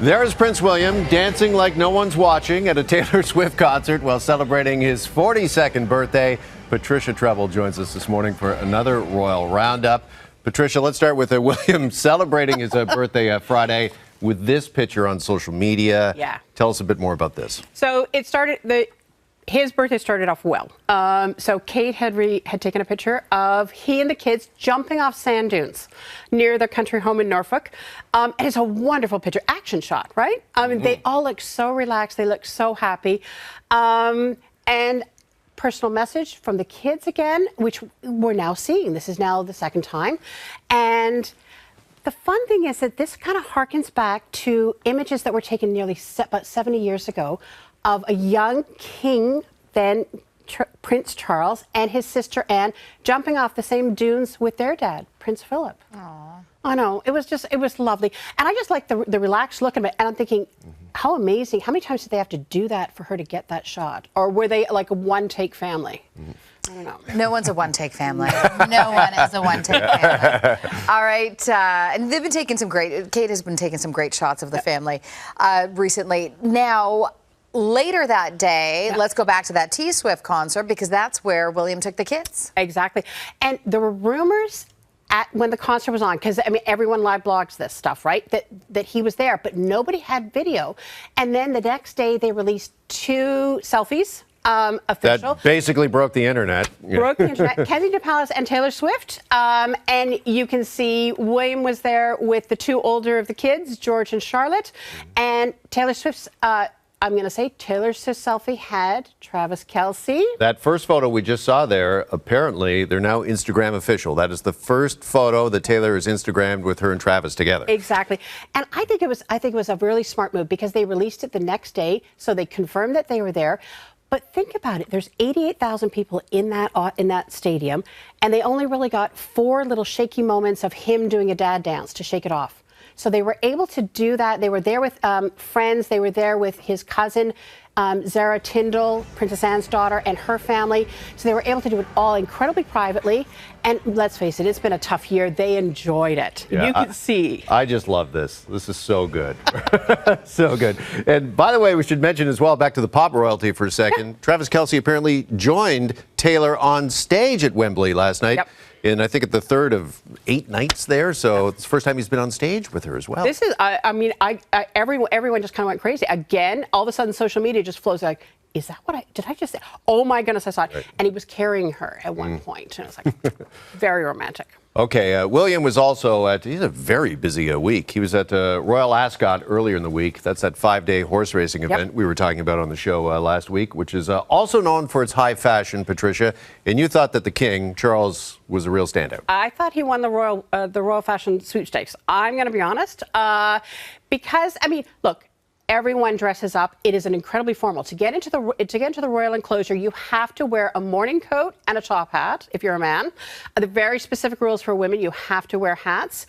There's Prince William dancing like no one's watching at a Taylor Swift concert while celebrating his 42nd birthday. Patricia Treble joins us this morning for another Royal Roundup. Patricia, let's start with William celebrating his birthday Friday with this picture on social media. Yeah. Tell us a bit more about this. So his birthday started off well. So Kate had taken a picture of he and the kids jumping off sand dunes near their country home in Norfolk. And it's a wonderful picture, action shot, right? I mean, they all look so relaxed. They look so happy. And personal message from the kids again, which we're now seeing. This is now the second time. And the fun thing is that this kind of harkens back to images that were taken nearly about 70 years ago of a young king, then Prince Charles, and his sister Anne jumping off the same dunes with their dad, Prince Philip. Aww. I know, it was lovely. And I just like the relaxed look of it. And I'm thinking, how amazing. How many times did they have to do that for her to get that shot? Or were they like a one-take family? I don't know. No one's a one-take family. No one is a one-take family. All right. And they've been taking Kate has been taking some great shots of the family recently. Now, later that day, let's go back to that T-Swift concert because that's where William took the kids. Exactly. And there were rumors when the concert was on, because I mean everyone live blogs this stuff, right? That he was there, but nobody had video. And then the next day they released 2 selfies. Official. That basically broke the internet. Broke the internet. Kensington Palace and Taylor Swift. And you can see William was there with the 2 older of the kids, George and Charlotte. And Taylor Swift's, I'm going to say Taylor Swift's selfie had Travis Kelce. That first photo we just saw there, apparently they're now Instagram official. That is the first photo that Taylor has Instagrammed with her and Travis together. Exactly. And I think it was a really smart move because they released it the next day, so they confirmed that they were there. But think about it. There's 88,000 people in that stadium, and they only really got 4 little shaky moments of him doing a dad dance to shake it off. So they were able to do that. They were there with friends. They were there with his cousin, Zara Tindall, Princess Anne's daughter, and her family. So they were able to do it all incredibly privately. And let's face it, it's been a tough year. They enjoyed it. Yeah, you can see. I just love this. This is so good. So good. And by the way, we should mention as well, back to the pop royalty for a second, Travis Kelce apparently joined Taylor on stage at Wembley last night. Yep. And I think at the 3rd of 8 nights there, so it's the first time he's been on stage with her as well. This is, I mean, everyone just kind of went crazy. Again, all of a sudden social media just flows like, is that what did I just say? Oh my goodness, I saw it. Right. And he was carrying her at one point. And it was like, very romantic. Okay, William was also he's a very busy week. He was at Royal Ascot earlier in the week. That's that 5-day horse racing event we were talking about on the show last week, which is also known for its high fashion, Patricia. And you thought that the King, Charles, was a real standout. I thought he won the Royal Fashion Sweepstakes. I'm going to be honest, because, I mean, look, everyone dresses up. It is an incredibly formal. To get into the royal enclosure, you have to wear a morning coat and a top hat if you're a man. The very specific rules for women, you have to wear hats.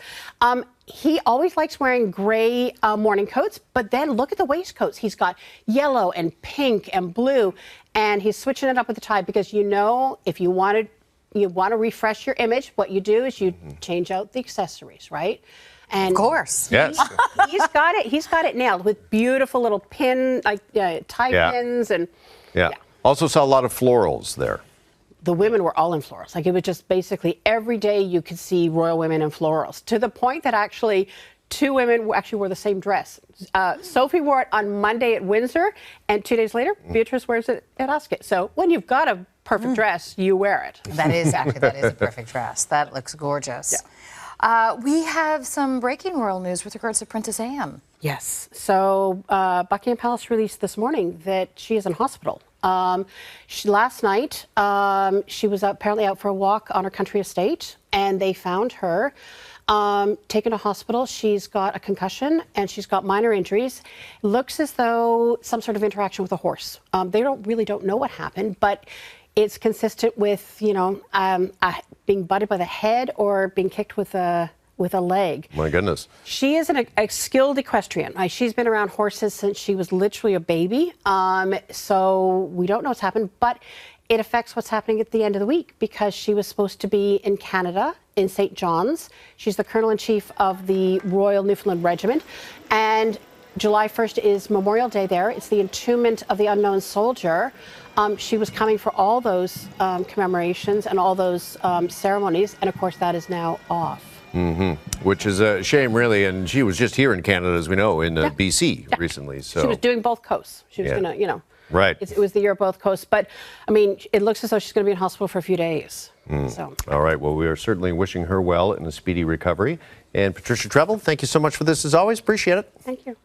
He always likes wearing gray morning coats, but then look at the waistcoats. He's got yellow and pink and blue, and he's switching it up with the tie because if you want to refresh your image, what you do is you change out the accessories, right? And of course. Yes. He's got it nailed with beautiful little tie pins and Also saw a lot of florals there. The women were all in florals. Like it was just basically every day you could see royal women in florals, to the point that actually 2 women actually wore the same dress. Sophie wore it on Monday at Windsor, and 2 days later, Beatrice wears it at Ascot. So when you've got a perfect dress, you wear it. That is a perfect dress. That looks gorgeous. Yeah. We have some breaking royal news with regards to Princess Anne. Yes. So Buckingham Palace released this morning that she is in hospital. Last night, she was apparently out for a walk on her country estate, and they found her taken to hospital. She's got a concussion, and she's got minor injuries. Looks as though some sort of interaction with a horse. They don't know what happened, but it's consistent with, being butted by the head or being kicked with a leg. My goodness. She is a skilled equestrian. She's been around horses since she was literally a baby. So we don't know what's happened, but it affects what's happening at the end of the week because she was supposed to be in Canada in St. John's. She's the Colonel-in-Chief of the Royal Newfoundland Regiment. And July 1st is Memorial Day there. It's the entombment of the unknown soldier. She was coming for all those commemorations and all those ceremonies, and of course that is now off. Which is a shame, really. And she was just here in Canada, as we know, in BC recently. So she was doing both coasts. She was going to, Right. It was the year of both coasts. But, I mean, it looks as though she's going to be in hospital for a few days. So. All right. Well, we are certainly wishing her well in a speedy recovery. And Patricia Treble, thank you so much for this, as always. Appreciate it. Thank you.